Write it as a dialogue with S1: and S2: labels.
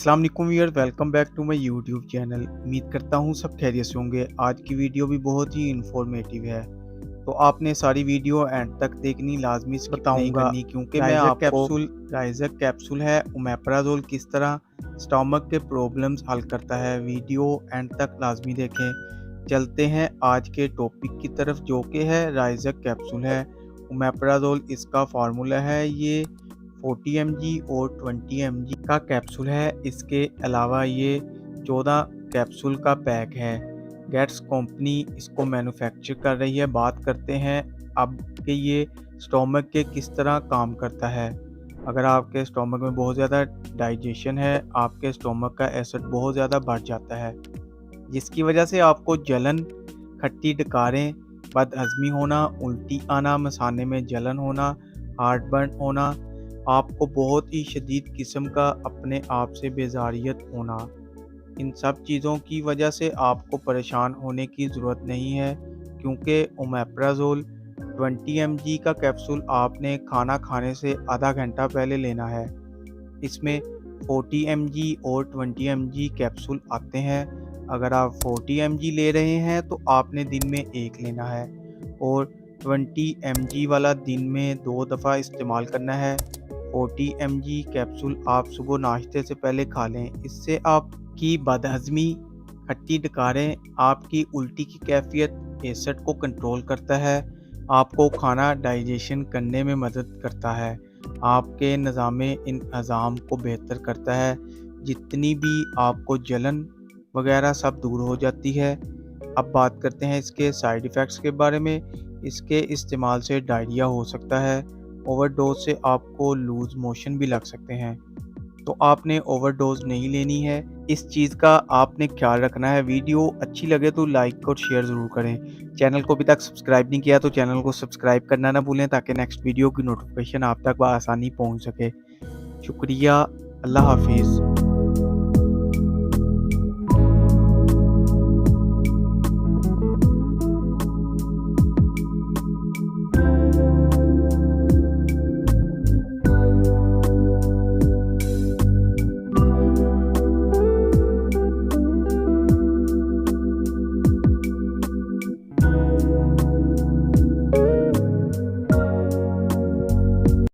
S1: अस्सलाम वालेकुम viewer, welcome back to my YouTube channel. उम्मीद करता हूँ सब खैरियत से होंगे। आज की वीडियो भी बहुत ही इंफॉर्मेटिव है, तो आपने सारी वीडियो एंड तक देखनी, लाजमी स्किप नहीं करनी, क्योंकि मैं आपको राइजर कैप्सूल है ओमेप्राजोल किस तरह स्टमक के प्रॉब्लम्स हल करता है, वीडियो एंड तक लाजमी देखें। चलते हैं आज के टॉपिक की तरफ, जो कि है राइजर कैप्सूल है ओमेप्राजोल। इसका फार्मूला है ये 40 mg और 20 mg का कैप्सूल है। इसके अलावा ये 14 कैप्सूल का पैक है। गेट्स कंपनी इसको मैन्युफैक्चर कर रही है। बात करते हैं अब कि ये स्टोमक के किस तरह काम करता है। अगर आपके स्टोमक में बहुत ज़्यादा डाइजेशन है, आपके स्टोमक का एसिड बहुत ज़्यादा बढ़ जाता है, जिसकी वजह से आपको जलन, खट्टी डकारें, बदहज़मी होना, उल्टी आना, मसाने में जलन होना, हार्टबर्न होना, आपको बहुत ही शदीद किस्म का अपने आप से बेजारियत होना, इन सब चीज़ों की वजह से आपको परेशान होने की ज़रूरत नहीं है, क्योंकि ओमेप्राजोल 20 mg का कैप्सूल आपने खाना खाने से आधा घंटा पहले लेना है। इसमें 40 mg और 20 mg कैप्सूल आते हैं। अगर आप 40 mg ले रहे हैं तो आपने दिन में एक लेना है, और 20 mg वाला दिन में 2 दफ़ा इस्तेमाल करना है। 40 mg कैप्सूल आप सुबह नाश्ते से पहले खा लें। इससे आपकी बदहज़मी, खट्टी डकारें, आपकी उल्टी की कैफियत, एसिड को कंट्रोल करता है, आपको खाना डाइजेशन करने में मदद करता है, आपके निज़ाम को बेहतर करता है, जितनी भी आपको जलन वगैरह सब दूर हो जाती है। अब बात करते हैं इसके साइड इफ़ेक्ट्स के बारे में। इसके इस्तेमाल से डायरिया हो सकता है, ओवरडोज से आपको लूज़ मोशन भी लग सकते हैं, तो आपने ओवरडोज नहीं लेनी है। इस चीज़ का आपने ख्याल रखना है। वीडियो अच्छी लगे तो लाइक और शेयर ज़रूर करें। चैनल को अभी तक सब्सक्राइब नहीं किया तो चैनल को सब्सक्राइब करना ना भूलें, ताकि नेक्स्ट वीडियो की नोटिफिकेशन आप तक बआसानी पहुंच सके। शुक्रिया, अल्लाह हाफिज़।